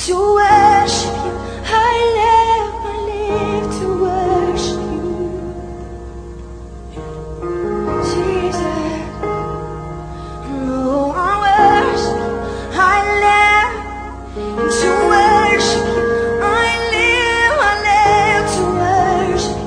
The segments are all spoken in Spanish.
to worship you. I live to worship you. Jesus, oh, I worship you. I live to worship you. I live to worship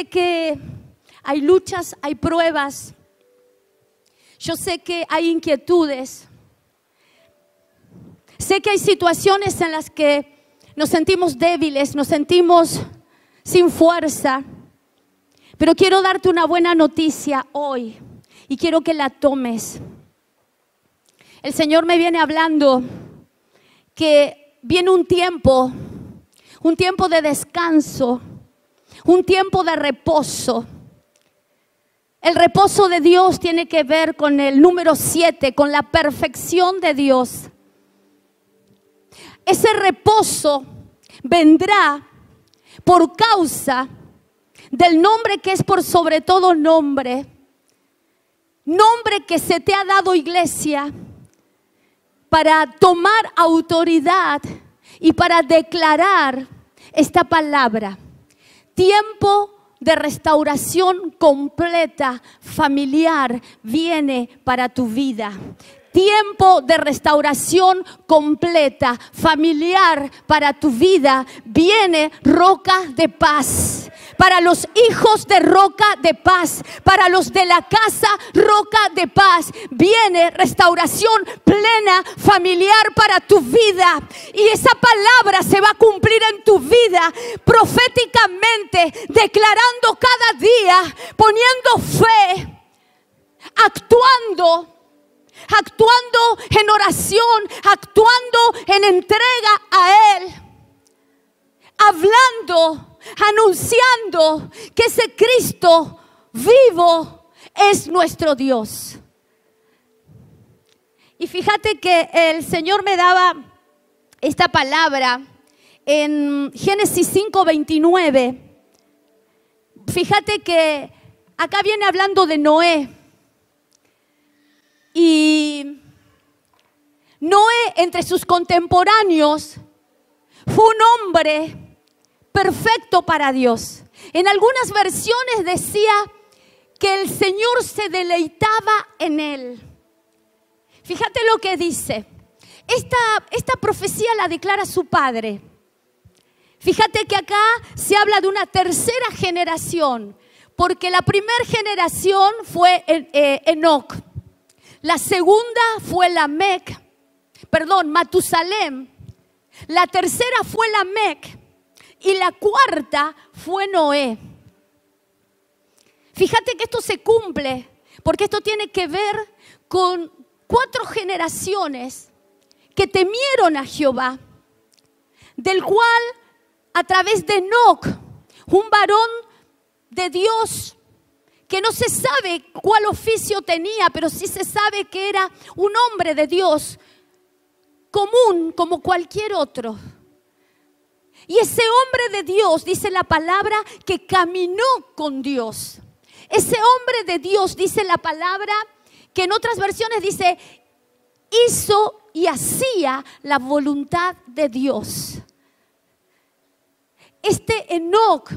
que hay luchas, hay pruebas. Yo sé que hay inquietudes. Sé que hay situaciones en las que nos sentimos débiles, nos sentimos sin fuerza. Pero quiero darte una buena noticia hoy y quiero que la tomes. El Señor me viene hablando que viene un tiempo de descanso, un tiempo de reposo. El reposo de Dios tiene que ver con el número 7, con la perfección de Dios. Ese reposo vendrá por causa del nombre que es por sobre todo nombre. Nombre que se te ha dado, iglesia, para tomar autoridad y para declarar esta palabra. Tiempo de restauración completa, familiar, viene para tu vida. Tiempo de restauración completa, familiar para tu vida, viene Roca de Paz. Para los hijos de Roca de Paz, para los de la casa Roca de Paz, viene restauración plena, familiar para tu vida. Y esa palabra se va a cumplir en tu vida proféticamente, declarando cada día, poniendo fe, actuando en oración, actuando en entrega a Él, hablando, anunciando que ese Cristo vivo es nuestro Dios. Y fíjate que el Señor me daba esta palabra en Génesis 5:29. Fíjate que acá viene hablando de Noé. Y Noé, entre sus contemporáneos, fue un hombre perfecto para Dios. En algunas versiones decía que el Señor se deleitaba en él. Fíjate lo que dice. Esta profecía la declara su padre. Fíjate que acá se habla de una tercera generación, porque la primera generación fue Enoc. La segunda fue Matusalem. La tercera fue Lamec. Y la cuarta fue Noé. Fíjate que esto se cumple, porque esto tiene que ver con 4 generaciones que temieron a Jehová, del cual a través de Enoc, un varón de Dios, que no se sabe cuál oficio tenía, pero sí se sabe que era un hombre de Dios, común como cualquier otro. Y ese hombre de Dios, dice la palabra, que caminó con Dios. Ese hombre de Dios, dice la palabra, que en otras versiones dice, hizo y hacía la voluntad de Dios. Este Enoc,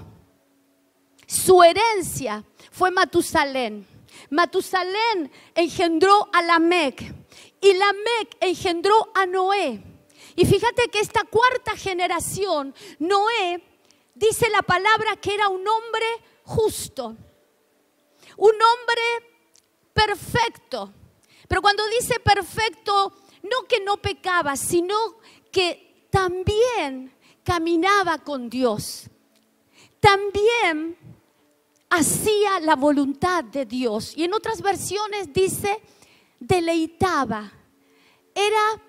su herencia fue Matusalén. Matusalén engendró a Lamec y Lamec engendró a Noé. Y fíjate que esta cuarta generación, Noé, dice la palabra que era un hombre justo, un hombre perfecto. Pero cuando dice perfecto, no que no pecaba, sino que también caminaba con Dios. También hacía la voluntad de Dios. Y en otras versiones dice, deleitaba. Era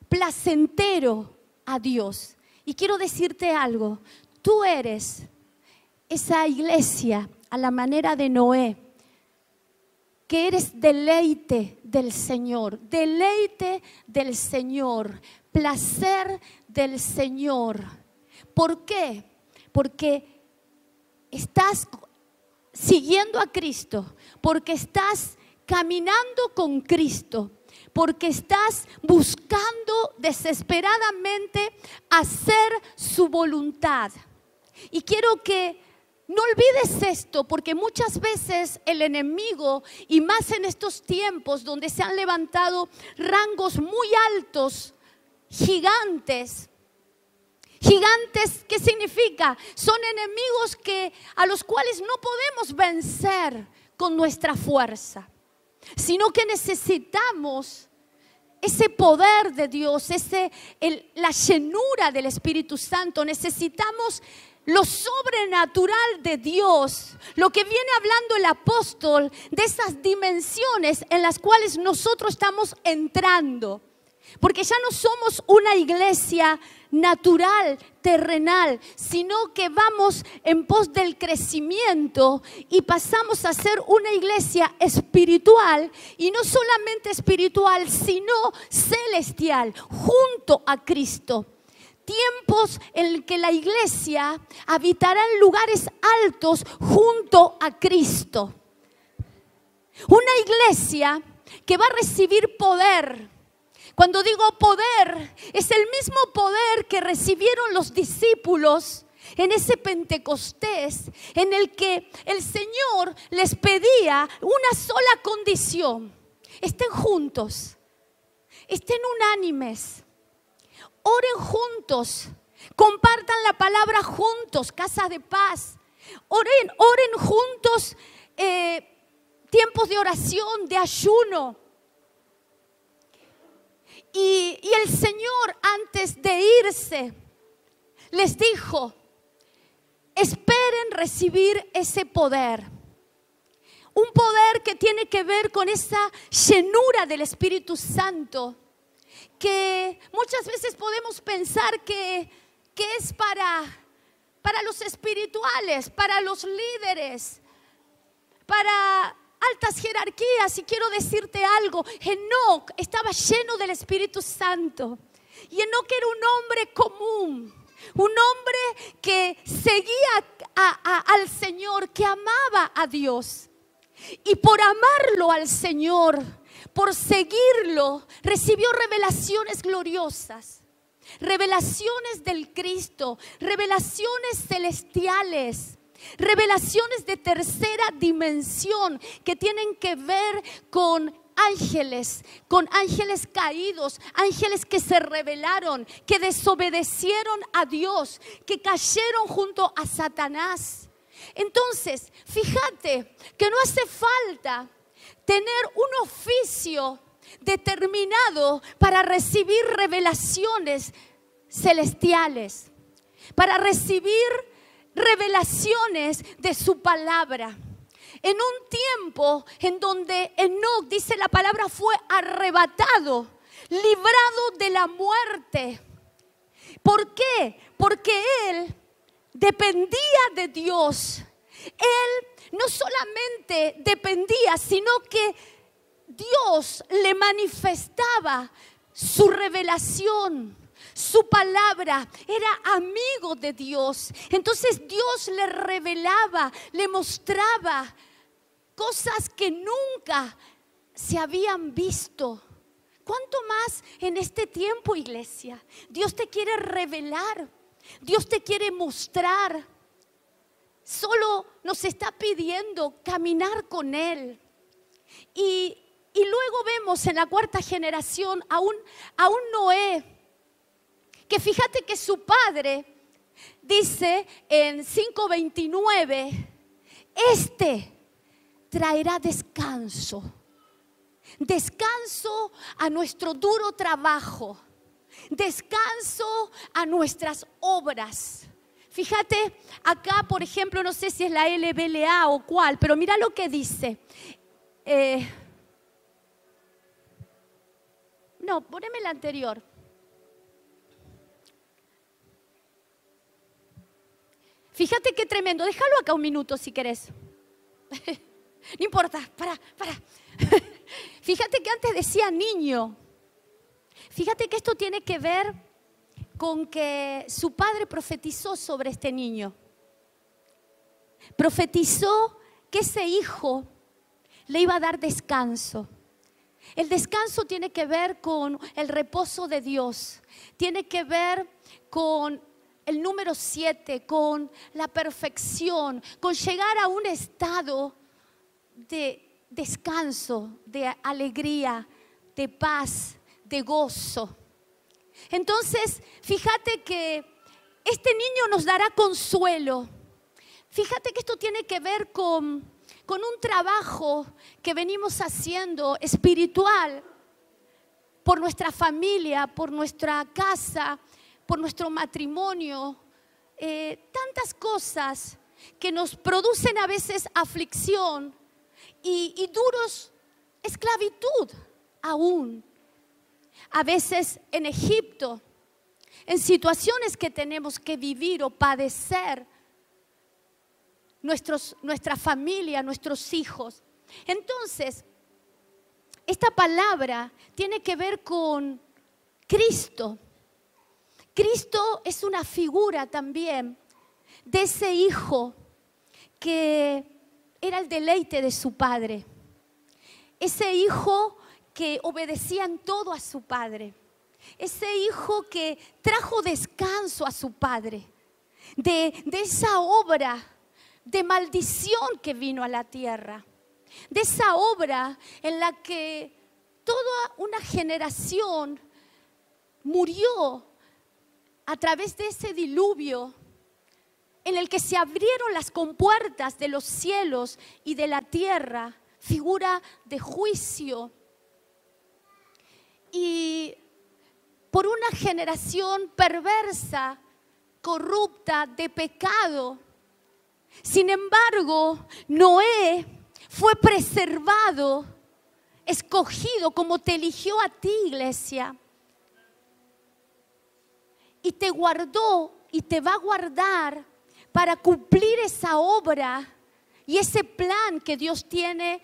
placentero a Dios. Y quiero decirte algo. Tú eres esa iglesia a la manera de Noé, que eres deleite del Señor, deleite del Señor, placer del Señor. ¿Por qué? Porque estás siguiendo a Cristo, porque estás caminando con Cristo, porque estás buscando desesperadamente hacer su voluntad. Y quiero que no olvides esto, porque muchas veces el enemigo, y más en estos tiempos donde se han levantado rangos muy altos, gigantes. Gigantes, ¿qué significa? Son enemigos a los cuales no podemos vencer con nuestra fuerza, sino que necesitamos ese poder de Dios, la llenura del Espíritu Santo. Necesitamos lo sobrenatural de Dios, lo que viene hablando el apóstol, de esas dimensiones en las cuales nosotros estamos entrando. Porque ya no somos una iglesia natural, terrenal, sino que vamos en pos del crecimiento y pasamos a ser una iglesia espiritual, y no solamente espiritual, sino celestial, junto a Cristo. Tiempos en que la iglesia habitará en lugares altos junto a Cristo. Una iglesia que va a recibir poder. Cuando digo poder, es el mismo poder que recibieron los discípulos en ese Pentecostés, en el que el Señor les pedía una sola condición: estén juntos, estén unánimes, oren juntos, compartan la palabra juntos, casa de paz, oren juntos, tiempos de oración, de ayuno. Y el Señor, antes de irse, les dijo: esperen recibir ese poder. Un poder que tiene que ver con esa llenura del Espíritu Santo, que muchas veces podemos pensar que es para los espirituales, para los líderes, para altas jerarquías. Y quiero decirte algo: Enoc estaba lleno del Espíritu Santo, y Enoc era un hombre común, un hombre que seguía al Señor, que amaba a Dios, y por amarlo al Señor, por seguirlo, recibió revelaciones gloriosas, revelaciones del Cristo, revelaciones celestiales, revelaciones de tercera dimensión que tienen que ver con ángeles caídos, ángeles que se rebelaron, que desobedecieron a Dios, que cayeron junto a Satanás. Entonces, fíjate que no hace falta tener un oficio determinado para recibir revelaciones celestiales, para recibir revelaciones de su palabra. En un tiempo en donde Enoc, dice la palabra, fue arrebatado, librado de la muerte. ¿Por qué? Porque él dependía de Dios. Él no solamente dependía, sino que Dios le manifestaba su revelación, su palabra. Era amigo de Dios. Entonces Dios le revelaba, le mostraba cosas que nunca se habían visto. ¿Cuánto más en este tiempo, iglesia? Dios te quiere revelar, Dios te quiere mostrar. Solo nos está pidiendo caminar con Él. Y luego vemos en la cuarta generación a un Noé, que fíjate que su padre dice en 5:29, este traerá descanso a nuestro duro trabajo, descanso a nuestras obras. Fíjate, acá por ejemplo, no sé si es la LBLA o cuál, pero mira lo que dice. No, poneme la anterior. Fíjate qué tremendo, déjalo acá un minuto si querés. No importa, para. Fíjate que antes decía niño. Fíjate que esto tiene que ver con que su padre profetizó sobre este niño. Profetizó que ese hijo le iba a dar descanso. El descanso tiene que ver con el reposo de Dios. Tiene que ver con el número 7, con la perfección, con llegar a un estado de descanso, de alegría, de paz, de gozo. Entonces, fíjate que este niño nos dará consuelo. Fíjate que esto tiene que ver con un trabajo que venimos haciendo espiritual por nuestra familia, por nuestra casa, por nuestro matrimonio, tantas cosas que nos producen a veces aflicción y duros, esclavitud aún. A veces en Egipto, en situaciones que tenemos que vivir o padecer, nuestra familia, nuestros hijos. Entonces, esta palabra tiene que ver con Cristo. Cristo es una figura también de ese hijo que era el deleite de su padre. Ese hijo que obedecía en todo a su padre. Ese hijo que trajo descanso a su padre. De esa obra de maldición que vino a la tierra. De esa obra en la que toda una generación murió a través de ese diluvio en el que se abrieron las compuertas de los cielos y de la tierra, figura de juicio. Y por una generación perversa, corrupta, de pecado. Sin embargo, Noé fue preservado, escogido como te eligió a ti, iglesia. Y te guardó y te va a guardar para cumplir esa obra y ese plan que Dios tiene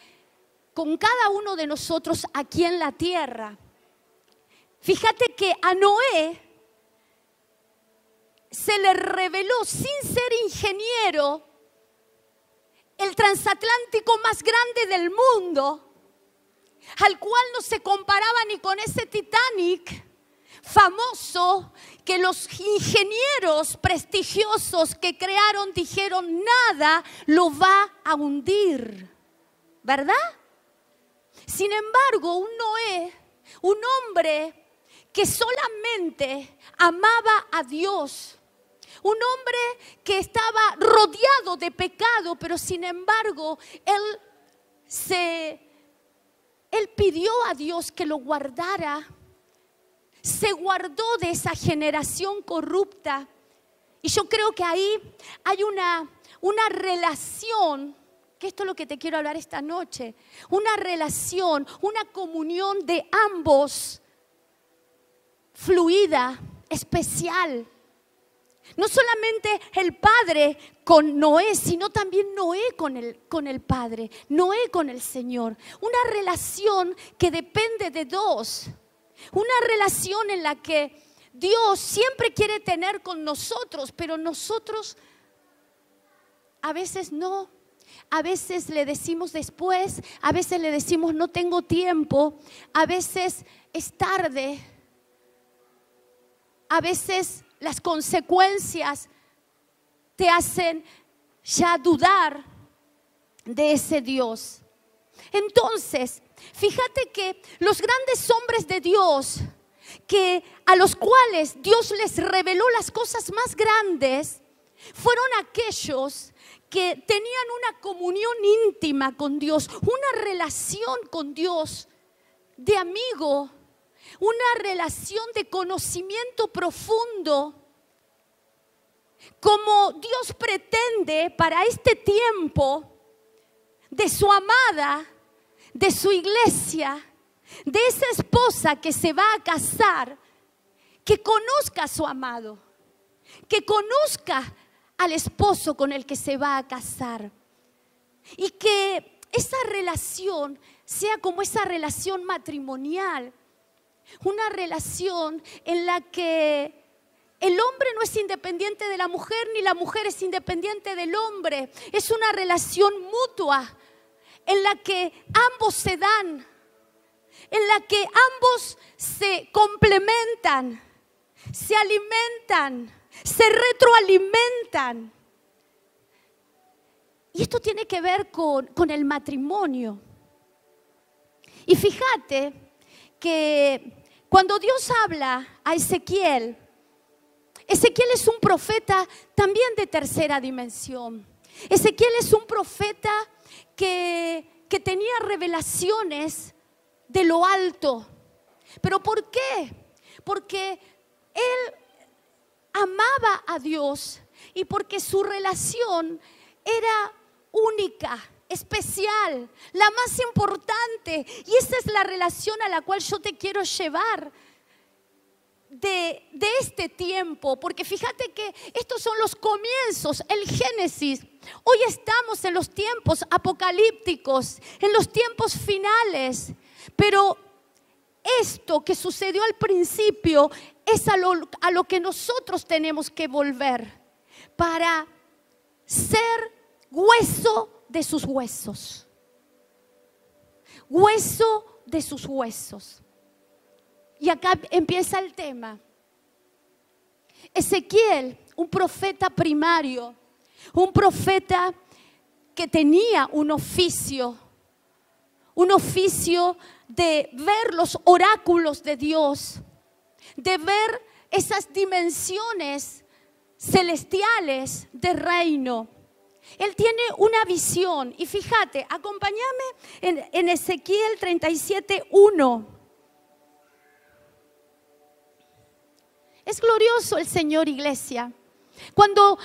con cada uno de nosotros aquí en la tierra. Fíjate que a Noé se le reveló, sin ser ingeniero, el transatlántico más grande del mundo, al cual no se comparaba ni con ese Titanic famoso que los ingenieros prestigiosos que crearon dijeron nada lo va a hundir, ¿verdad? Sin embargo, un Noé, un hombre que solamente amaba a Dios, un hombre que estaba rodeado de pecado, pero sin embargo él pidió a Dios que lo guardara. Se guardó de esa generación corrupta. Y yo creo que ahí hay una relación, que esto es lo que te quiero hablar esta noche, una relación, una comunión de ambos, fluida, especial. No solamente el padre con Noé, sino también Noé con el padre, Noé con el Señor. Una relación que depende de dos. Una relación en la que Dios siempre quiere tener con nosotros, pero nosotros a veces no. A veces le decimos después, a veces le decimos no tengo tiempo, a veces es tarde, a veces las consecuencias te hacen ya dudar de ese Dios. Entonces, fíjate que los grandes hombres de Dios, a los cuales Dios les reveló las cosas más grandes, fueron aquellos que tenían una comunión íntima con Dios, una relación con Dios de amigo, una relación de conocimiento profundo, como Dios pretende para este tiempo, de su amada, de su iglesia, de esa esposa que se va a casar, que conozca a su amado, que conozca al esposo con el que se va a casar, y que esa relación sea como esa relación matrimonial, una relación en la que el hombre no es independiente de la mujer, ni la mujer es independiente del hombre. Es una relación mutua en la que ambos se dan, en la que ambos se complementan, se alimentan, se retroalimentan. Y esto tiene que ver con el matrimonio. Y fíjate que cuando Dios habla a Ezequiel, Ezequiel es un profeta también de tercera dimensión. Ezequiel es un profeta que tenía revelaciones de lo alto. ¿Pero por qué? Porque él amaba a Dios y porque su relación era única, especial, la más importante. Y esa es la relación a la cual yo te quiero llevar de este tiempo, porque fíjate que estos son los comienzos, el Génesis. Hoy estamos en los tiempos apocalípticos, en los tiempos finales, pero esto que sucedió al principio es a lo que nosotros tenemos que volver para ser hueso de sus huesos, hueso de sus huesos. Y acá empieza el tema. Ezequiel, un profeta primario, un profeta que tenía un oficio de ver los oráculos de Dios, de ver esas dimensiones celestiales del reino. Él tiene una visión. Y fíjate, acompáñame en Ezequiel 37:1. Es glorioso el Señor, iglesia. Cuando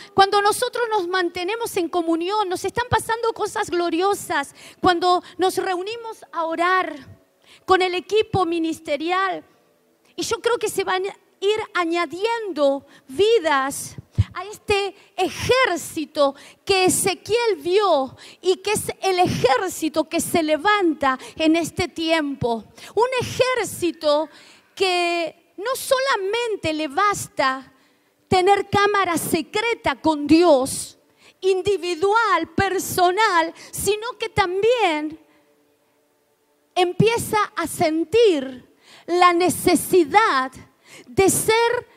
nosotros nos mantenemos en comunión, nos están pasando cosas gloriosas. Cuando nos reunimos a orar con el equipo ministerial. Y yo creo que se van a ir añadiendo vidas a este ejército que Ezequiel vio y que es el ejército que se levanta en este tiempo. Un ejército que no solamente le basta tener cámara secreta con Dios, individual, personal, sino que también empieza a sentir la necesidad de ser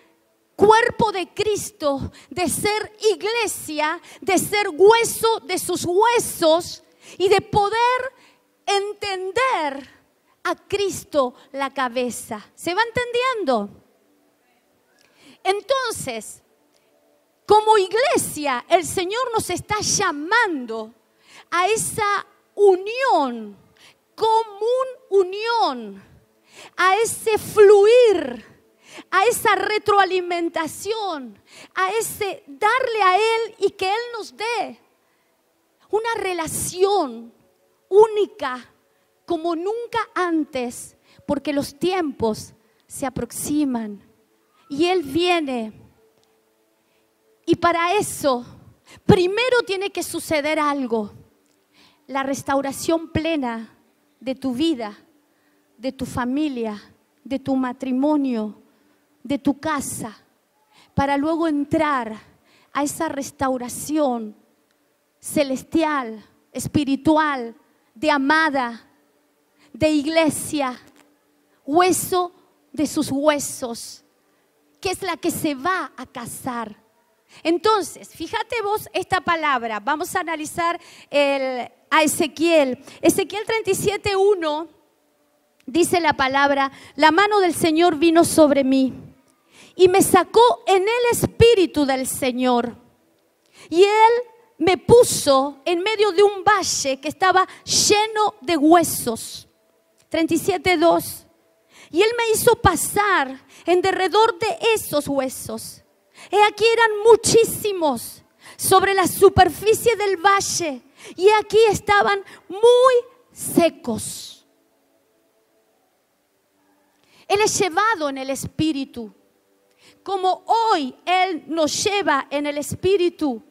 cuerpo de Cristo, de ser iglesia, de ser hueso de sus huesos y de poder entender a Cristo la cabeza. ¿Se va entendiendo? Entonces, como iglesia, el Señor nos está llamando a esa unión, común unión, a ese fluir, a esa retroalimentación, a ese darle a Él y que Él nos dé una relación única como nunca antes, porque los tiempos se aproximan y Él viene. Y para eso, primero tiene que suceder algo: la restauración plena de tu vida, de tu familia, de tu matrimonio, de tu casa, para luego entrar a esa restauración celestial, espiritual, de amada, de iglesia, hueso de sus huesos, que es la que se va a casar. Entonces, fíjate vos esta palabra. Vamos a analizar a Ezequiel. Ezequiel 37:1 dice la palabra: la mano del Señor vino sobre mí y me sacó en el espíritu del Señor. Y Él me puso en medio de un valle que estaba lleno de huesos. 37:2. Y Él me hizo pasar en derredor de esos huesos. He aquí eran muchísimos sobre la superficie del valle. Y aquí estaban muy secos. Él es llevado en el Espíritu. Como hoy Él nos lleva en el Espíritu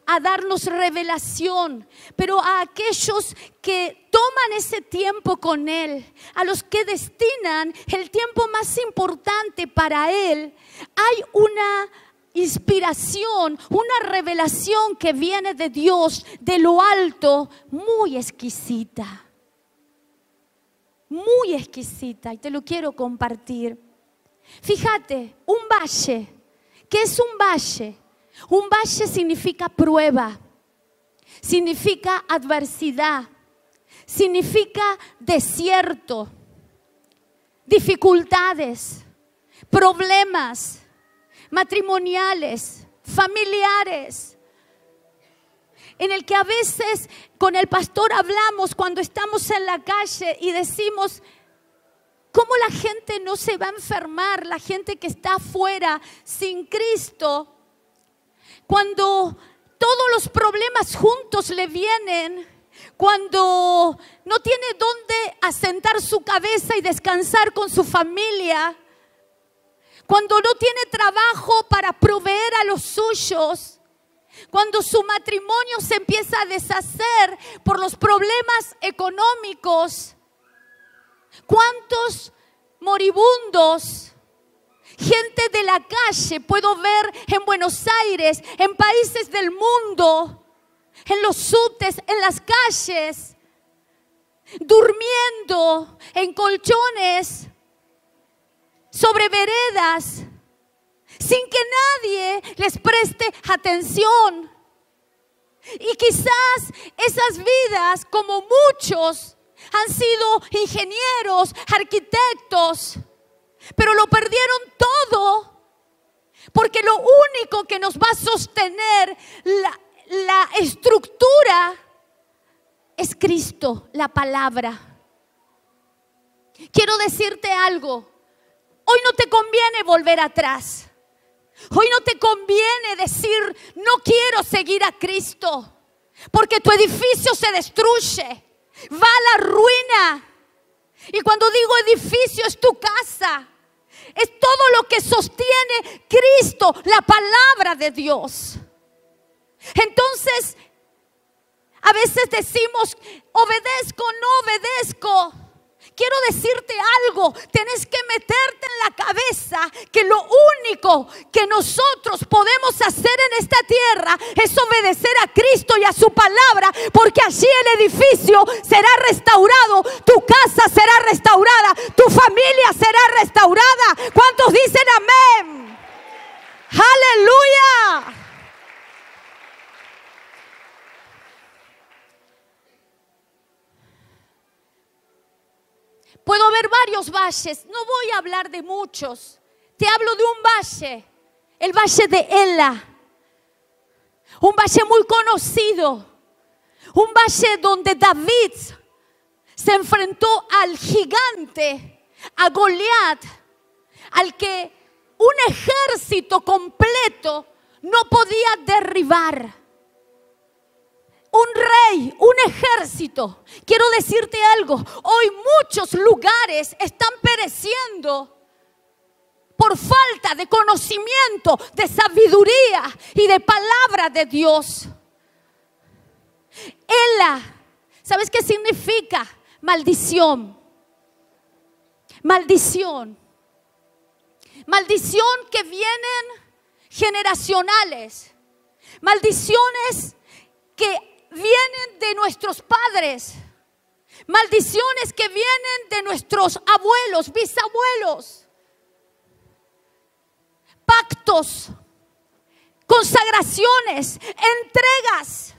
a darnos revelación, pero a aquellos que toman ese tiempo con Él, a los que destinan el tiempo más importante para Él, hay una inspiración, una revelación que viene de Dios, de lo alto, muy exquisita. Muy exquisita, y te lo quiero compartir. Fíjate, un valle. ¿Qué es un valle? Un valle significa prueba, significa adversidad, significa desierto, dificultades, problemas matrimoniales, familiares, en el que a veces con el pastor hablamos cuando estamos en la calle y decimos: ¿cómo la gente no se va a enfermar? La gente que está afuera sin Cristo, cuando todos los problemas juntos le vienen, cuando no tiene dónde asentar su cabeza y descansar con su familia, cuando no tiene trabajo para proveer a los suyos, cuando su matrimonio se empieza a deshacer por los problemas económicos. ¿Cuántos moribundos, gente de la calle puedo ver en Buenos Aires, en países del mundo, en los subtes, en las calles, durmiendo en colchones, sobre veredas, sin que nadie les preste atención? Y quizás esas vidas, como muchos, han sido ingenieros, arquitectos, pero lo perdieron todo, porque lo único que nos va a sostener la estructura es Cristo, la palabra. Quiero decirte algo: hoy no te conviene volver atrás. Hoy no te conviene decir: no quiero seguir a Cristo, porque tu edificio se destruye, va a la ruina. Y cuando digo edificio, es tu casa, es todo lo que sostiene Cristo, la palabra de Dios. Entonces, a veces decimos: obedezco, no obedezco. Quiero decirte algo: tienes que meterte en la cabeza que lo único que nosotros podemos hacer en esta tierra es obedecer a Cristo y a su palabra, porque allí el edificio será restaurado, tu casa será restaurada, tu familia será restaurada. ¿Cuántos dicen amén? ¡Aleluya! Puedo ver varios valles, no voy a hablar de muchos. Te hablo de un valle, el valle de Ela. Un valle muy conocido. Un valle donde David se enfrentó al gigante, a Goliat, al que un ejército completo no podía derribar. Un rey, un ejército. Quiero decirte algo: hoy muchos lugares están pereciendo por falta de conocimiento, de sabiduría y de palabra de Dios. Ela, ¿sabes qué significa? Maldición. Maldición. Maldición que vienen generacionales. Maldiciones que vienen de nuestros padres, maldiciones que vienen de nuestros abuelos, bisabuelos, pactos, consagraciones, entregas,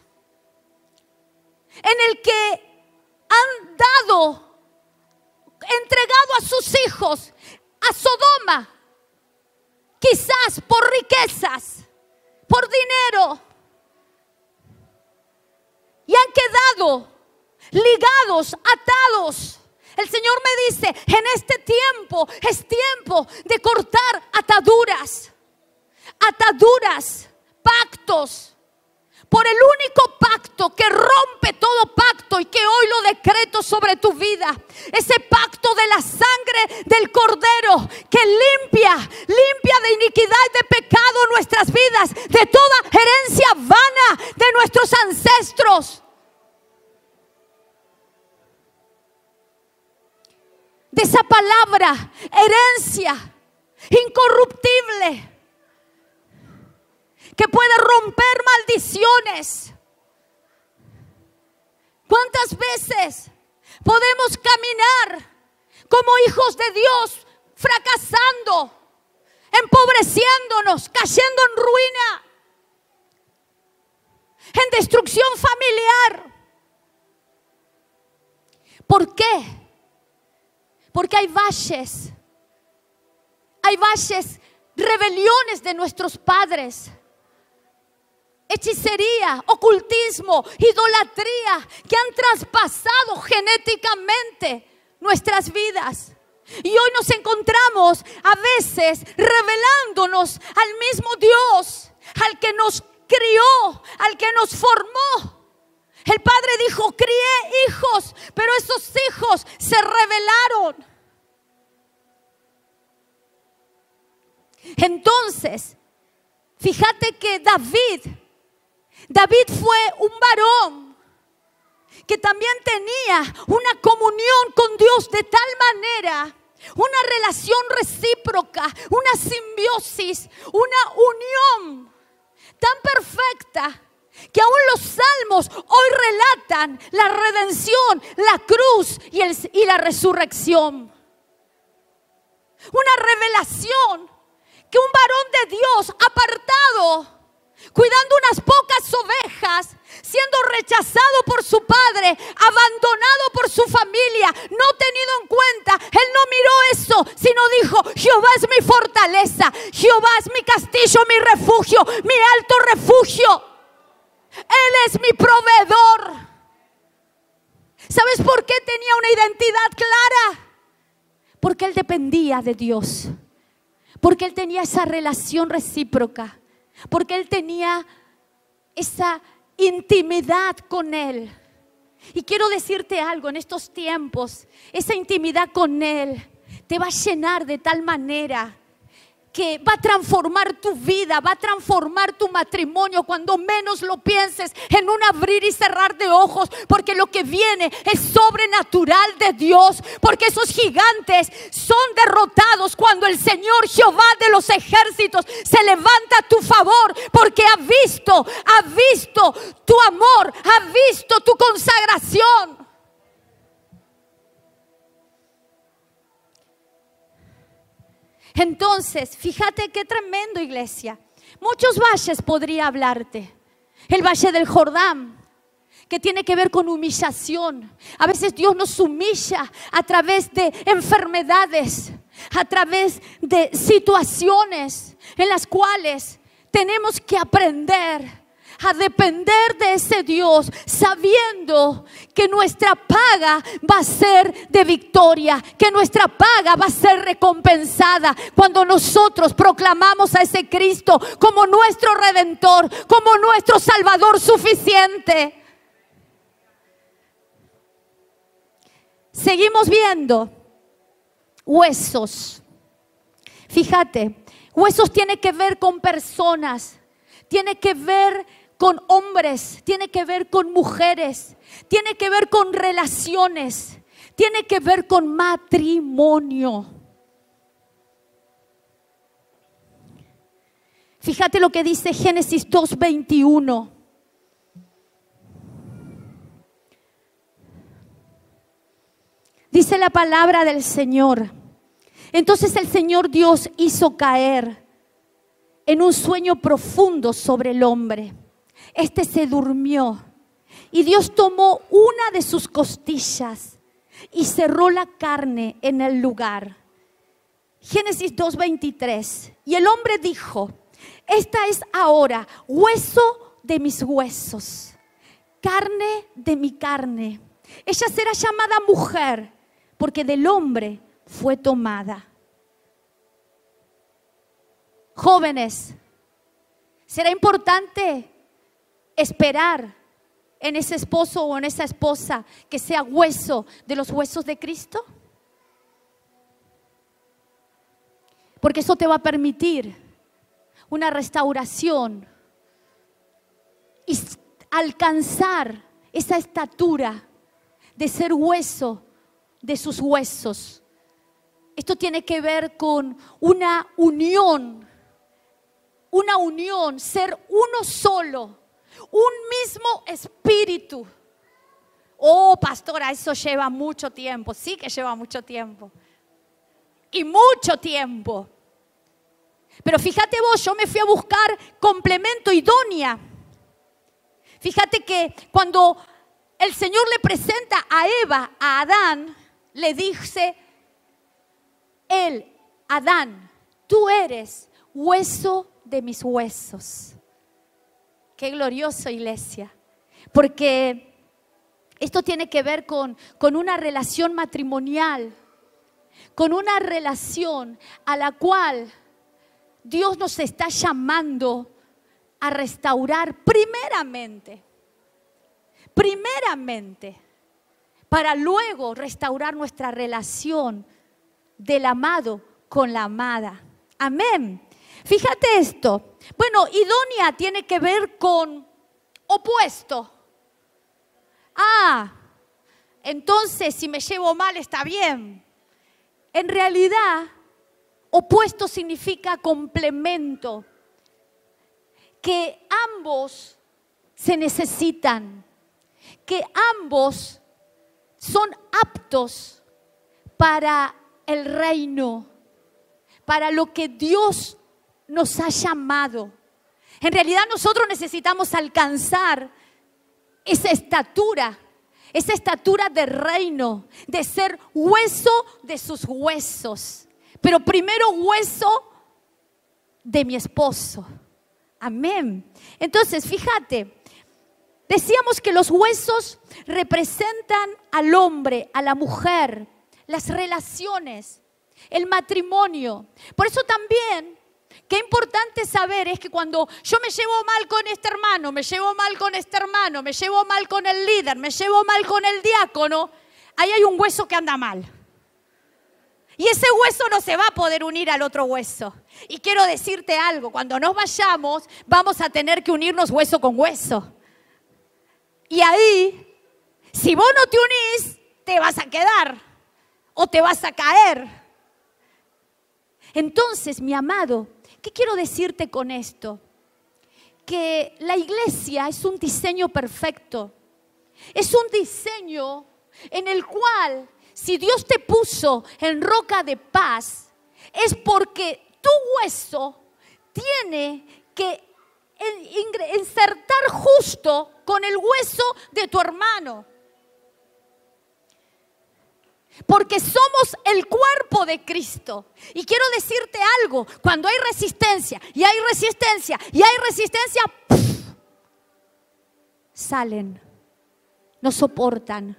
en el que han entregado a sus hijos a Sodoma, quizás por riquezas, por dinero. Y han quedado ligados, atados El Señor me dice, en este tiempo es tiempo de cortar ataduras, pactos. Por el único pacto que rompe todo pacto y que hoy lo decreto sobre tu vida. Ese pacto de la sangre del Cordero que limpia de iniquidad y de pecado nuestras vidas, de toda herencia vana de nuestros ancestros. De esa palabra, herencia incorruptible, que puede romper maldiciones. ¿Cuántas veces podemos caminar como hijos de Dios, fracasando, empobreciéndonos, cayendo en ruina, en destrucción familiar? ¿Por qué? Porque hay valles, rebeliones de nuestros padres. Hechicería, ocultismo, idolatría que han traspasado genéticamente nuestras vidas. Y hoy nos encontramos a veces revelándonos al mismo Dios, al que nos crió, al que nos formó. El Padre dijo, crié hijos, pero esos hijos se rebelaron. Entonces, fíjate que David fue un varón que también tenía una comunión con Dios de tal manera, una relación recíproca, una simbiosis, una unión tan perfecta, que aún los salmos hoy relatan la redención, la cruz y la resurrección. Una revelación que un varón de Dios apartado, cuidando unas pocas ovejas, siendo rechazado por su padre, abandonado por su familia, no tenido en cuenta, él no miró eso, sino dijo, Jehová es mi fortaleza, Jehová es mi castillo, mi refugio, mi alto refugio. Él es mi proveedor. ¿Sabes por qué tenía una identidad clara? Porque él dependía de Dios, porque él tenía esa relación recíproca, porque él tenía esa intimidad con él. Y quiero decirte algo, en estos tiempos, esa intimidad con él te va a llenar de tal manera que va a transformar tu vida, va a transformar tu matrimonio cuando menos lo pienses, en un abrir y cerrar de ojos, porque lo que viene es sobrenatural de Dios, porque esos gigantes son derrotados cuando el Señor Jehová de los ejércitos se levanta a tu favor, porque ha visto tu amor, ha visto tu consagración. Entonces, fíjate qué tremendo, iglesia. Muchos valles podría hablarte. El valle del Jordán, que tiene que ver con humillación. A veces Dios nos humilla a través de enfermedades, a través de situaciones en las cuales tenemos que aprender a depender de ese Dios, sabiendo que nuestra paga va a ser de victoria, que nuestra paga va a ser recompensada cuando nosotros proclamamos a ese Cristo como nuestro Redentor, como nuestro Salvador suficiente. Seguimos viendo huesos. Fíjate, huesos tiene que ver con personas, tiene que ver con hombres, tiene que ver con mujeres, tiene que ver con relaciones, tiene que ver con matrimonio. Fíjate lo que dice Génesis 2:21. Dice la palabra del Señor. Entonces el Señor Dios hizo caer en un sueño profundo sobre el hombre. Este se durmió y Dios tomó una de sus costillas y cerró la carne en el lugar. Génesis 2:23. Y el hombre dijo: esta es ahora hueso de mis huesos, carne de mi carne. Ella será llamada mujer, porque del hombre fue tomada. Jóvenes, ¿será importante esperar en ese esposo o en esa esposa que sea hueso de los huesos de Cristo? Porque eso te va a permitir una restauración y alcanzar esa estatura de ser hueso de sus huesos. Esto tiene que ver con una unión, ser uno solo, un mismo espíritu. Oh, pastora, eso lleva mucho tiempo. Sí que lleva mucho tiempo. Y mucho tiempo. Pero fíjate vos, yo me fui a buscar complemento idónea. Fíjate que cuando el Señor le presenta a Eva, a Adán, le dice él, Adán, tú eres hueso de mis huesos. Qué glorioso, iglesia. Porque esto tiene que ver con una relación matrimonial, con una relación a la cual Dios nos está llamando a restaurar primeramente, para luego restaurar nuestra relación del amado con la amada. Amén. Fíjate esto. Bueno, idónea tiene que ver con opuesto. Entonces si me llevo mal está bien. En realidad, opuesto significa complemento, que ambos se necesitan, que ambos son aptos para el reino, para lo que Dios nos ha llamado. En realidad nosotros necesitamos alcanzar esa estatura de reino, de ser hueso de sus huesos. Pero primero hueso de mi esposo. Amén. Entonces, fíjate, decíamos que los huesos representan al hombre, a la mujer, las relaciones, el matrimonio. Por eso también, qué importante saber es que cuando yo me llevo mal con este hermano, me llevo mal con este hermano, me llevo mal con el líder, me llevo mal con el diácono, ahí hay un hueso que anda mal. Y ese hueso no se va a poder unir al otro hueso. Y quiero decirte algo, cuando nos vayamos vamos a tener que unirnos hueso con hueso. Y ahí, si vos no te unís, te vas a quedar o te vas a caer. Entonces, mi amado, ¿qué quiero decirte con esto? Que la iglesia es un diseño perfecto. Es un diseño en el cual, si Dios te puso en roca de paz, es porque tu hueso tiene que insertar justo con el hueso de tu hermano. Porque somos el cuerpo de Cristo. Y quiero decirte algo, cuando hay resistencia, y hay resistencia, y hay resistencia, ¡puf!, salen, no soportan,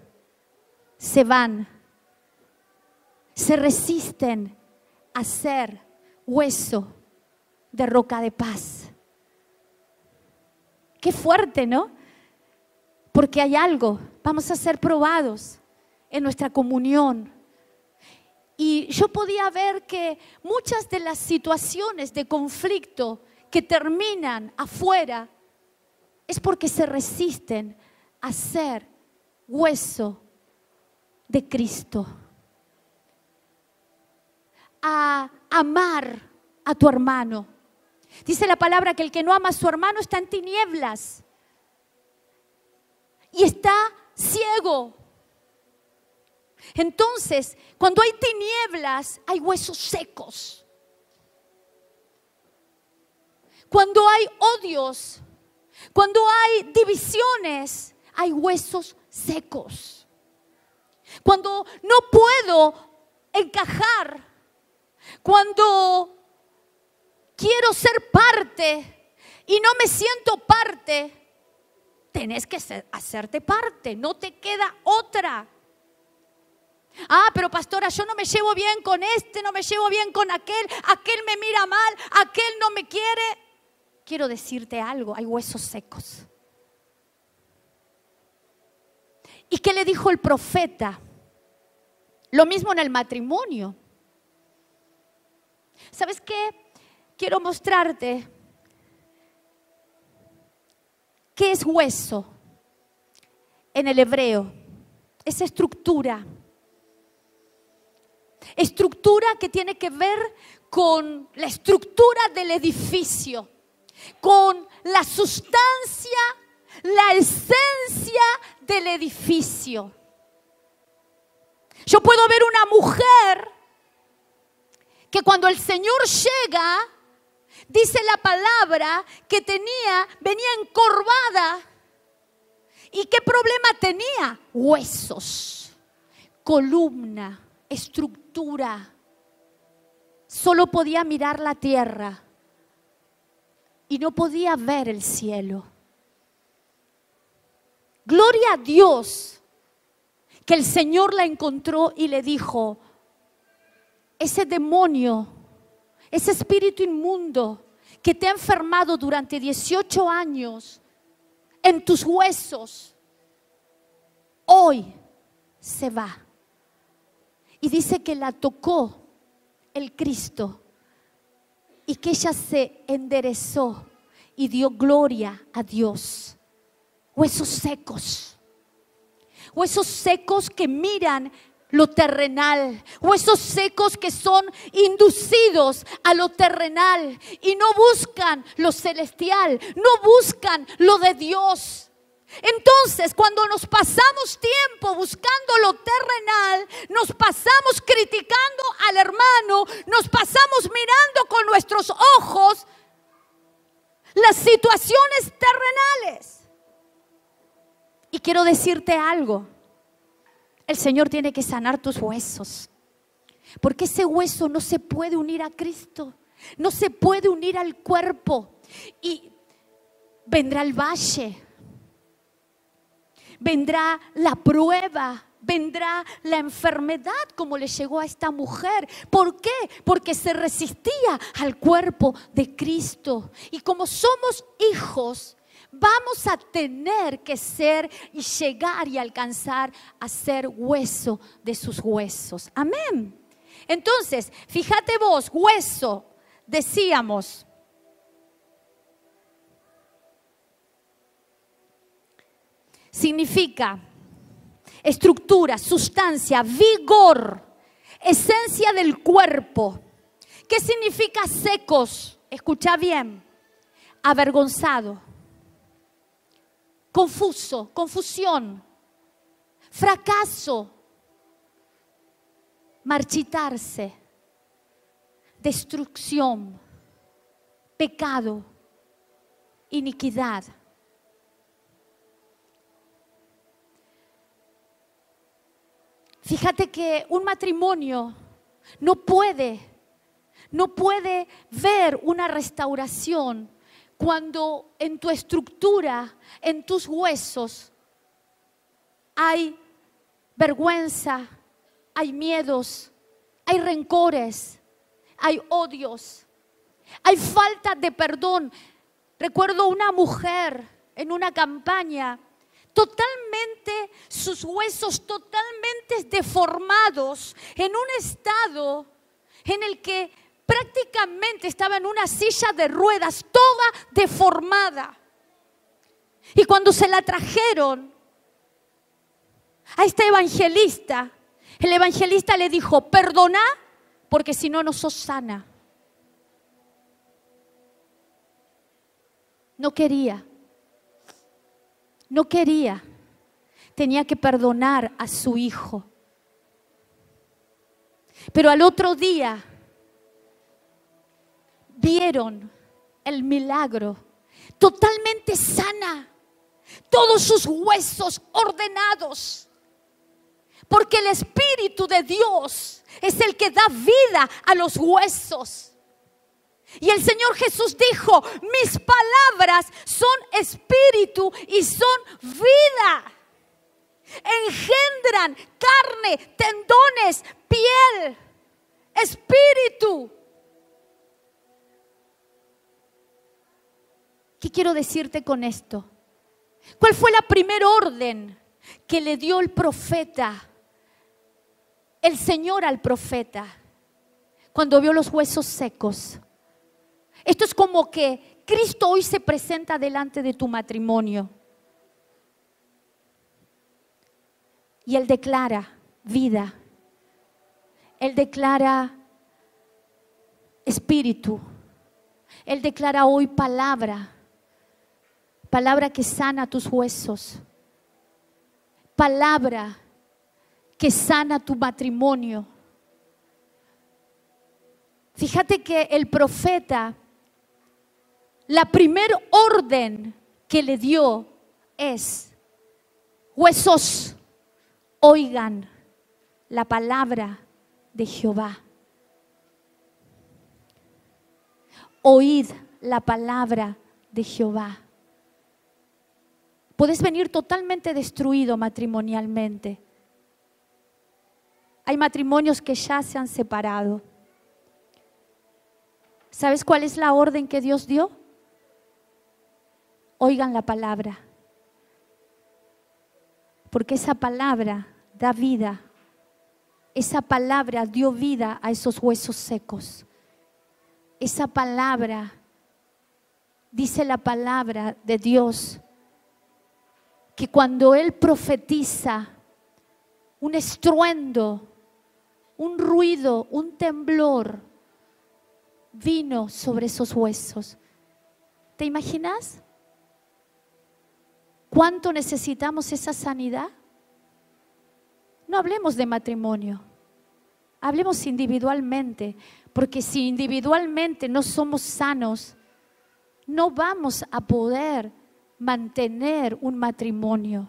se van, se resisten a ser hueso de roca de paz. Qué fuerte, ¿no? Porque hay algo, vamos a ser probados en nuestra comunión. Y yo podía ver que muchas de las situaciones de conflicto que terminan afuera es porque se resisten a ser hueso de Cristo, a amar a tu hermano. Dice la palabra que el que no ama a su hermano está en tinieblas y está ciego. Entonces, cuando hay tinieblas, hay huesos secos. Cuando hay odios, cuando hay divisiones, hay huesos secos. Cuando no puedo encajar, cuando quiero ser parte y no me siento parte, tenés que hacerte parte, no te queda otra. Ah, pero pastora, yo no me llevo bien con este, no me llevo bien con aquel me mira mal, aquel no me quiere. Quiero decirte algo, hay huesos secos. ¿Y qué le dijo el profeta? Lo mismo en el matrimonio. ¿Sabes qué? Quiero mostrarte qué es hueso en el hebreo. Esa estructura. Estructura que tiene que ver con la estructura del edificio, con la sustancia, la esencia del edificio. Yo puedo ver una mujer que cuando el Señor llega, dice la palabra que venía encorvada. ¿Y qué problema tenía? Huesos, columna, estructura. Solo podía mirar la tierra y no podía ver el cielo. Gloria a Dios que el Señor la encontró y le dijo: ese demonio, ese espíritu inmundo que te ha enfermado durante 18 años en tus huesos, hoy se va. Y dice que la tocó el Cristo y que ella se enderezó y dio gloria a Dios. Huesos secos que miran lo terrenal, huesos secos que son inducidos a lo terrenal y no buscan lo celestial, no buscan lo de Dios. Entonces, cuando nos pasamos tiempo buscando lo terrenal, nos pasamos criticando al hermano, nos pasamos mirando con nuestros ojos las situaciones terrenales. Y quiero decirte algo. El Señor tiene que sanar tus huesos. Porque ese hueso no se puede unir a Cristo. No se puede unir al cuerpo. Y vendrá el valle. Vendrá la prueba. Vendrá la enfermedad como le llegó a esta mujer. ¿Por qué? Porque se resistía al cuerpo de Cristo. Y como somos hijos, vamos a tener que ser y llegar y alcanzar a ser hueso de sus huesos. Amén. Entonces, fíjate vos, hueso, decíamos, significa estructura, sustancia, vigor, esencia del cuerpo. ¿Qué significa secos? Escucha bien. Avergonzado. Confuso, confusión, fracaso, marchitarse, destrucción, pecado, iniquidad. Fíjate que un matrimonio no puede ver una restauración cuando en tu estructura, en tus huesos, hay vergüenza, hay miedos, hay rencores, hay odios, hay falta de perdón. Recuerdo una mujer en una campaña, totalmente, sus huesos totalmente deformados, en un estado en el que prácticamente estaba en una silla de ruedas, toda deformada. Y cuando se la trajeron a este evangelista, el evangelista le dijo: perdona, porque si no, no sos sana. No quería. Tenía que perdonar a su hijo. Pero al otro día vieron el milagro, totalmente sana, todos sus huesos ordenados, porque el Espíritu de Dios es el que da vida a los huesos. Y el Señor Jesús dijo: mis palabras son espíritu y son vida. engendran carne, tendones, piel, espíritu. ¿Qué quiero decirte con esto? ¿Cuál fue la primera orden que le dio el profeta, el Señor al profeta, cuando vio los huesos secos? Esto es como que Cristo hoy se presenta delante de tu matrimonio y Él declara vida, Él declara espíritu, Él declara hoy palabra que sana tus huesos, palabra que sana tu matrimonio. Fíjate que el profeta, la primera orden que le dio es: huesos, oigan la palabra de Jehová. Oíd la palabra de Jehová. Puedes venir totalmente destruido matrimonialmente. Hay matrimonios que ya se han separado. ¿Sabes cuál es la orden que Dios dio? Oigan la palabra. Porque esa palabra da vida. Esa palabra dio vida a esos huesos secos. Esa palabra, dice la palabra de Dios, que cuando Él profetiza, un estruendo, un ruido, un temblor vino sobre esos huesos. ¿Te imaginas cuánto necesitamos esa sanidad? No hablemos de matrimonio, hablemos individualmente, porque si individualmente no somos sanos, no vamos a poder mantener un matrimonio.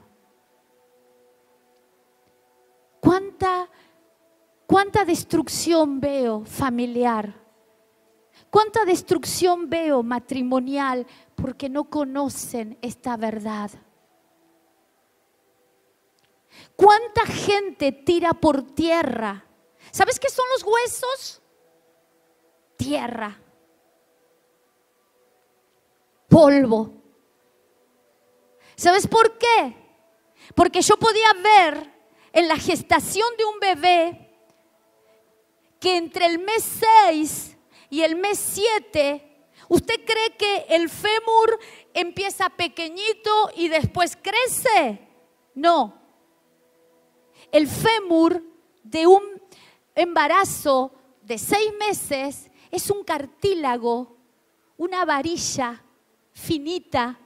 ¿Cuánta destrucción veo familiar? ¿Cuánta destrucción veo matrimonial porque no conocen esta verdad? ¿Cuánta gente tira por tierra? ¿Sabes qué son los huesos? Tierra, polvo. ¿Sabes por qué? Porque yo podía ver en la gestación de un bebé que entre el mes 6 y el mes 7, ¿usted cree que el fémur empieza pequeñito y después crece? No. El fémur de un embarazo de 6 meses es un cartílago, una varilla finita,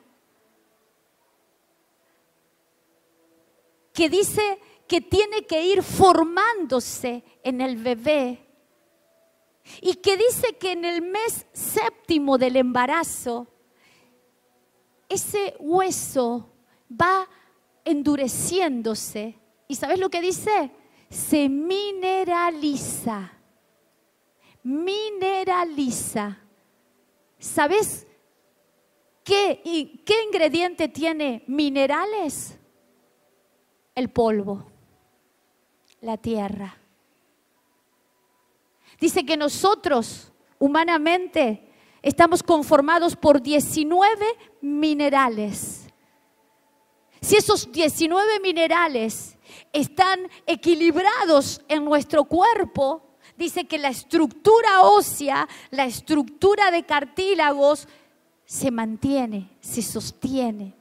que dice que tiene que ir formándose en el bebé y que dice que en el mes 7 del embarazo ese hueso va endureciéndose. ¿Y sabes lo que dice? Se mineraliza. Mineraliza. ¿Sabes qué ingrediente tiene minerales? El polvo, la tierra. Dice que nosotros, humanamente, estamos conformados por 19 minerales. Si esos 19 minerales están equilibrados en nuestro cuerpo, dice que la estructura ósea, la estructura de cartílagos se mantiene, se sostiene.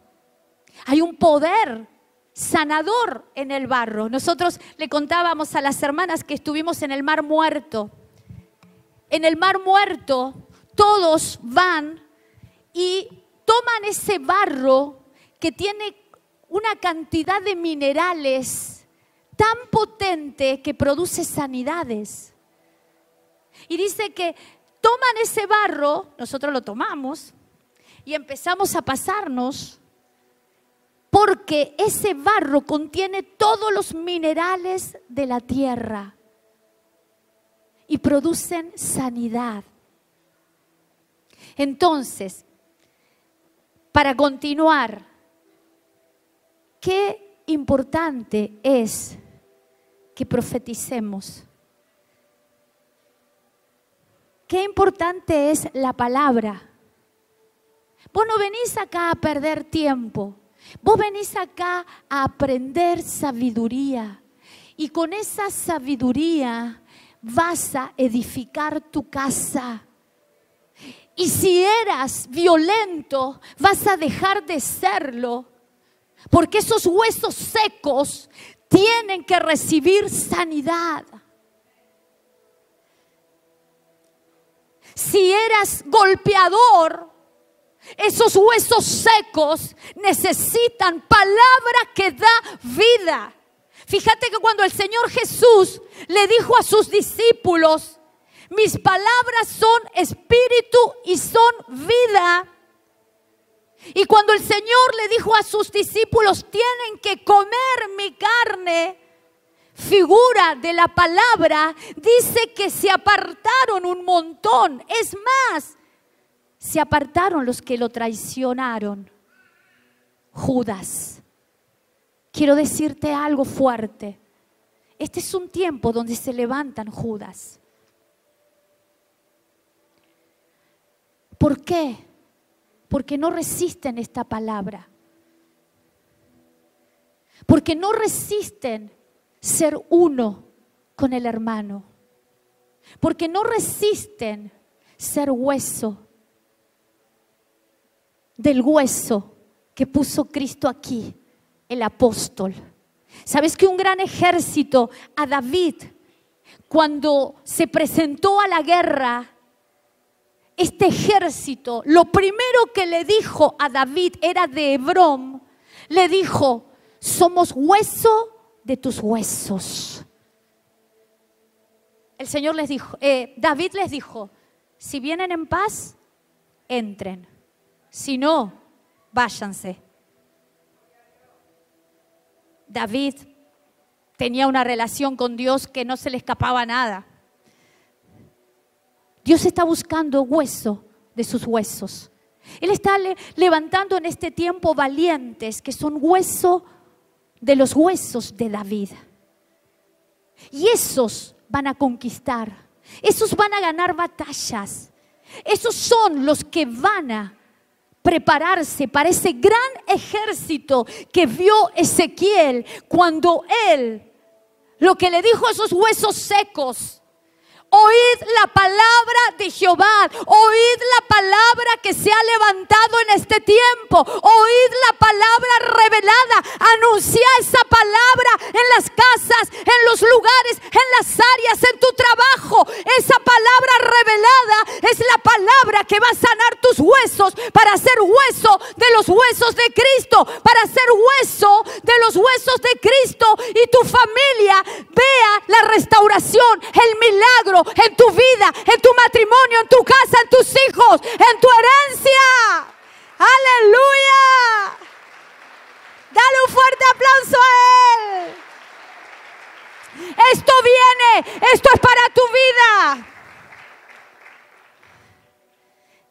Hay un poder sanador en el barro. Nosotros le contábamos a las hermanas que estuvimos en el Mar Muerto. En el Mar Muerto todos van y toman ese barro que tiene una cantidad de minerales tan potente que produce sanidades. Y dice que toman ese barro, nosotros lo tomamos y empezamos a pasarnos, porque ese barro contiene todos los minerales de la tierra y producen sanidad. Entonces, para continuar, ¿qué importante es que profeticemos. Qué importante es la palabra. Vos no venís acá a perder tiempo. Vos venís acá a aprender sabiduría. Y con esa sabiduría vas a edificar tu casa. Y si eras violento, vas a dejar de serlo. Porque esos huesos secos tienen que recibir sanidad. Si eras golpeador, esos huesos secos necesitan palabra que da vida. Fíjate que cuando el Señor Jesús le dijo a sus discípulos, mis palabras son espíritu y son vida. Y cuando el Señor le dijo a sus discípulos, tienen que comer mi carne, figura de la palabra, dice que se apartaron un montón. Es más, se apartaron los que lo traicionaron. Judas. Quiero decirte algo fuerte. Este es un tiempo donde se levantan Judas. ¿Por qué? Porque no resisten esta palabra. Porque no resisten ser uno con el hermano. Porque no resisten ser hueso del hueso que puso Cristo aquí, el apóstol. ¿Sabes que un gran ejército a David, cuando se presentó a la guerra, este ejército, lo primero que le dijo a David era de Hebrón, le dijo, somos hueso de tus huesos. El Señor les dijo, David les dijo, si vienen en paz, entren. Si no, váyanse. David tenía una relación con Dios que no se le escapaba nada. Dios está buscando hueso de sus huesos. Él está levantando en este tiempo valientes que son hueso de los huesos de David. Y esos van a conquistar. Esos van a ganar batallas. Esos son los que van a prepararse para ese gran ejército que vio Ezequiel cuando él, lo que le dijo a esos huesos secos, oíd la palabra de Jehová, oíd la palabra que se ha levantado en este tiempo, oíd la palabra revelada, anuncia esa palabra en las casas, en los lugares, en las áreas, en tu trabajo. Esa palabra revelada es la palabra que va a sanar tus huesos para ser hueso de los huesos de Cristo, para ser hueso de los huesos de Cristo y tu familia vea la restauración, el milagro en tu vida, en tu matrimonio, en tu casa, en tus hijos, en tu herencia. ¡Aleluya! Dale un fuerte aplauso a Él. Esto viene, esto es para tu vida.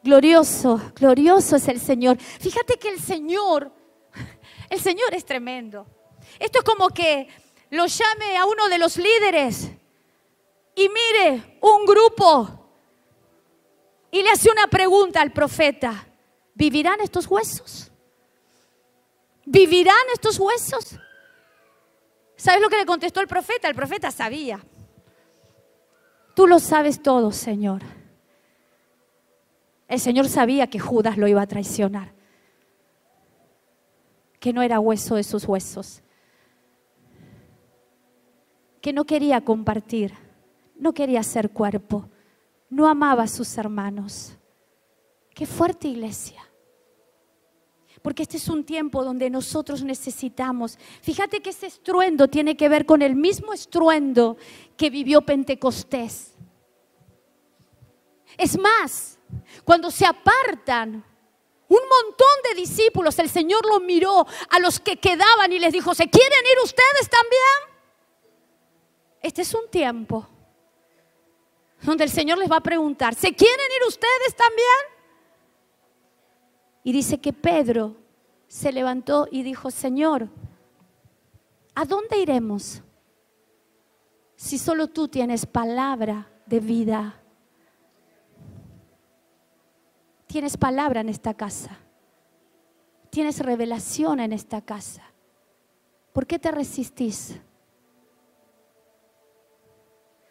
Glorioso, glorioso es el Señor. Fíjate que el Señor es tremendo. Esto es como que lo llame a uno de los líderes y mire un grupo y le hace una pregunta al profeta. ¿Vivirán estos huesos? ¿Vivirán estos huesos? ¿Sabes lo que le contestó el profeta? El profeta sabía. Tú lo sabes todo, Señor. El Señor sabía que Judas lo iba a traicionar, que no era hueso de sus huesos, que no quería compartir, no quería ser cuerpo, no amaba a sus hermanos. Qué fuerte, iglesia. Porque este es un tiempo donde nosotros necesitamos. Fíjate que ese estruendo tiene que ver con el mismo estruendo que vivió Pentecostés. Es más, cuando se apartan un montón de discípulos, el Señor lo miró a los que quedaban y les dijo, ¿se quieren ir ustedes también? Este es un tiempo donde el Señor les va a preguntar, ¿se quieren ir ustedes también? Y dice que Pedro se levantó y dijo, Señor, ¿A dónde iremos si solo tú tienes palabra de vida? Tienes palabra en esta casa. Tienes revelación en esta casa. ¿Por qué te resistís?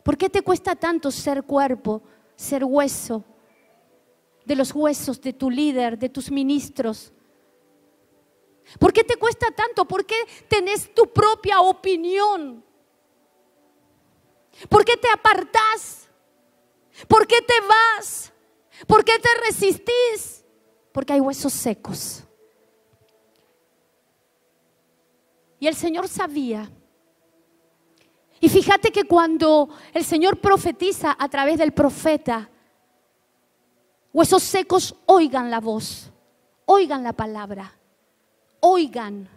¿Por qué te cuesta tanto ser cuerpo, ser hueso? De los huesos de tu líder, de tus ministros. ¿Por qué te cuesta tanto? ¿Por qué tenés tu propia opinión? ¿Por qué te apartás? ¿Por qué te vas? ¿Por qué te resistís? Porque hay huesos secos. Y el Señor sabía. Y fíjate que cuando el Señor profetiza a través del profeta, huesos secos, oigan la voz, oigan la palabra, oigan,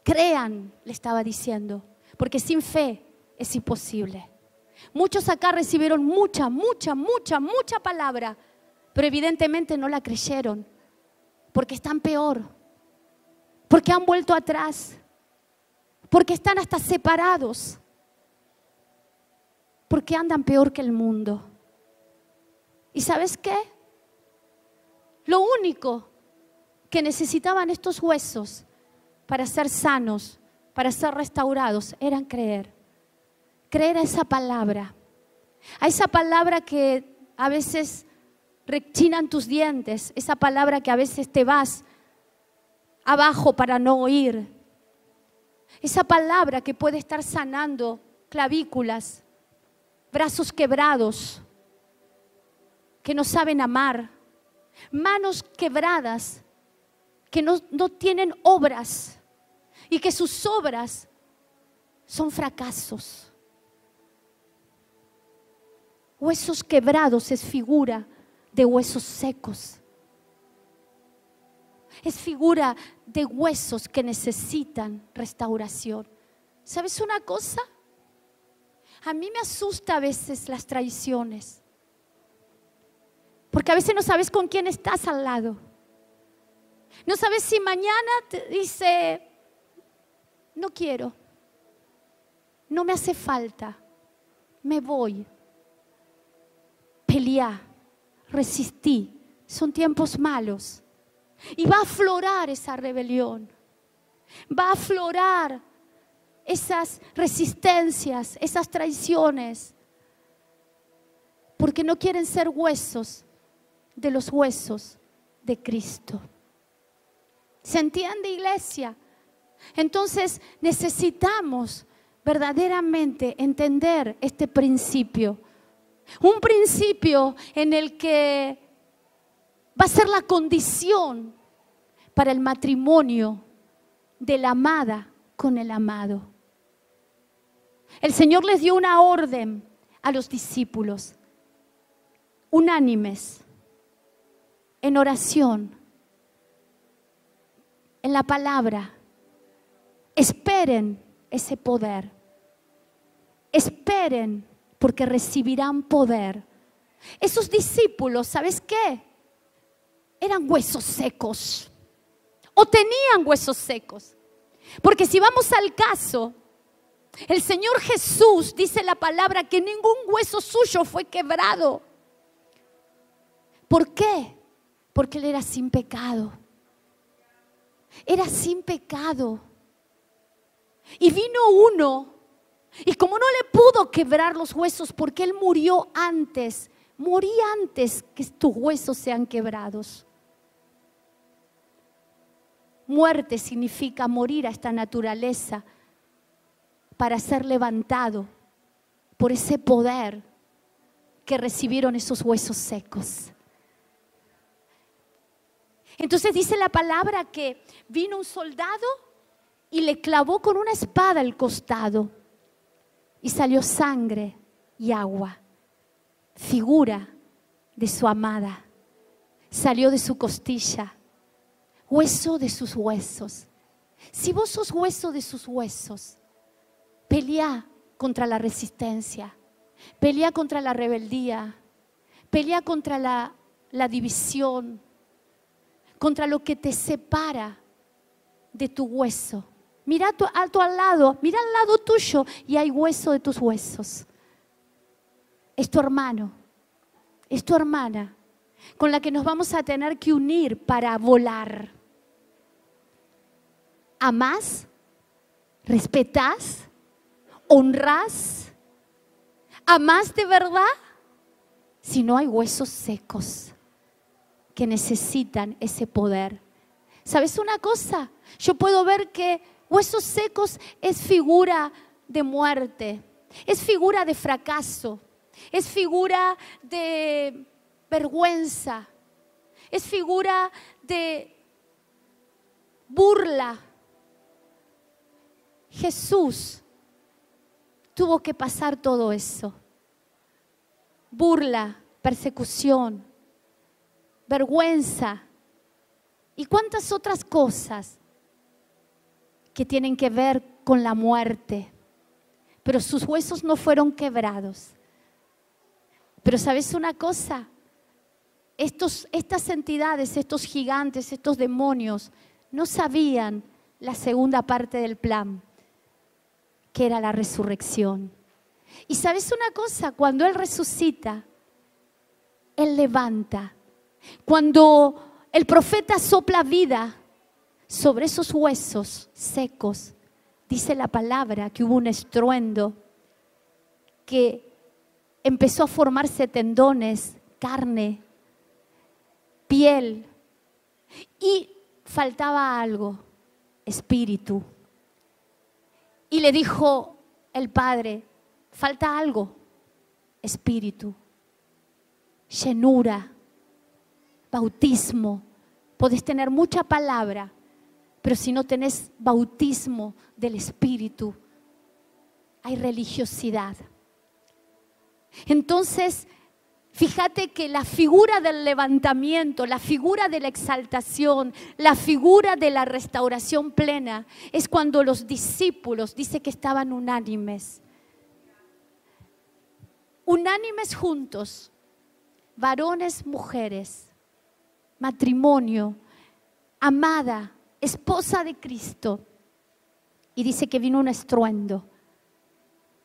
crean, le estaba diciendo, porque sin fe es imposible. Muchos acá recibieron mucha palabra, pero evidentemente no la creyeron, porque están peor, porque han vuelto atrás, porque están hasta separados, porque andan peor que el mundo. ¿Y sabes qué? Lo único que necesitaban estos huesos para ser sanos, para ser restaurados, eran creer. Creer a esa palabra que a veces rechinan tus dientes, esa palabra que a veces te vas abajo para no oír, esa palabra que puede estar sanando clavículas, brazos quebrados, que no saben amar, manos quebradas, que no tienen obras y que sus obras son fracasos. Huesos quebrados es figura de huesos secos. Es figura de huesos que necesitan restauración. ¿Sabes una cosa? A mí me asusta a veces las traiciones. Porque a veces no sabes con quién estás al lado. No sabes si mañana te dice, no quiero, no me hace falta, me voy. Peleá, resistí, son tiempos malos. Y va a aflorar esa rebelión, va a aflorar esas resistencias, esas traiciones, porque no quieren ser huesos de los huesos de Cristo. ¿Se entiende, iglesia? Entonces necesitamos verdaderamente entender este principio. Un principio en el que va a ser la condición para el matrimonio de la amada con el amado. El Señor les dio una orden a los discípulos, unánimes, en oración, en la palabra. Esperen ese poder. Esperen porque recibirán poder. Esos discípulos, ¿sabes qué? Eran huesos secos. O tenían huesos secos. Porque si vamos al caso, el Señor Jesús dice la palabra que ningún hueso suyo fue quebrado. ¿Por qué? Porque Él era sin pecado. Era sin pecado. Y vino uno, y como no le pudo quebrar los huesos porque Él murió antes, morí antes que tus huesos sean quebrados. Muerte significa morir a esta naturaleza para ser levantado por ese poder que recibieron esos huesos secos. Entonces dice la palabra que vino un soldado y le clavó con una espada el costado y salió sangre y agua, figura de su amada. Salió de su costilla, hueso de sus huesos. Si vos sos hueso de sus huesos, pelea contra la resistencia, pelea contra la rebeldía, pelea contra la división, contra lo que te separa de tu hueso Mira a tu al lado, mira al lado tuyo y hay hueso de tus huesos. Es tu hermano, es tu hermana con la que nos vamos a tener que unir para volar. ¿Amás? ¿Respetás? ¿Honrás? ¿Amás de verdad? Si no, hay huesos secos que necesitan ese poder. ¿Sabes una cosa? Yo puedo ver que huesos secos es figura de muerte, es figura de fracaso, es figura de vergüenza, es figura de burla. Jesús tuvo que pasar todo eso. Burla, persecución, vergüenza y cuántas otras cosas que tienen que ver con la muerte. Pero sus huesos no fueron quebrados. Pero ¿sabes una cosa? Estas entidades, estos gigantes, estos demonios, no sabían la segunda parte del plan, que era la resurrección. Y ¿sabes una cosa? Cuando Él resucita, Él levanta. Cuando el profeta sopla vida sobre esos huesos secos, dice la palabra que hubo un estruendo, que empezó a formarse tendones, carne, piel, y faltaba algo, espíritu. Y le dijo el Padre, falta algo, espíritu, llenura, bautismo. Podés tener mucha palabra, pero si no tenés bautismo del Espíritu, hay religiosidad. Entonces, fíjate que la figura del levantamiento, la figura de la exaltación, la figura de la restauración plena, es cuando los discípulos, dice que estaban unánimes. Unánimes juntos, varones, mujeres, matrimonio, amada, esposa de Cristo. Y dice que vino un estruendo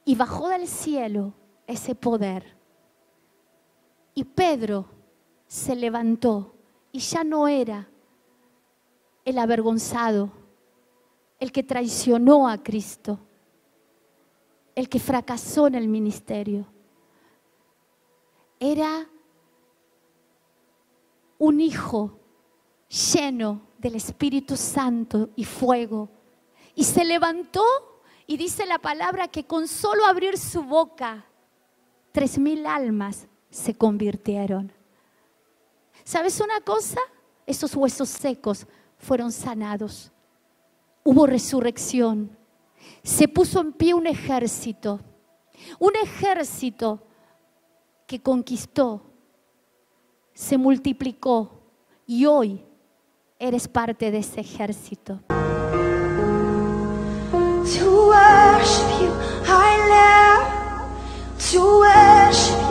y bajó del cielo ese poder. Y Pedro se levantó y ya no era el avergonzado, el que traicionó a Cristo, el que fracasó en el ministerio. Era un hijo lleno del Espíritu Santo y fuego. Y se levantó y dice la palabra que con solo abrir su boca, 3,000 almas se convirtieron. ¿Sabes una cosa? Esos huesos secos fueron sanados. Hubo resurrección. Se puso en pie un ejército que conquistó, se multiplicó y hoy eres parte de ese ejército. To worship you, I live. To worship you.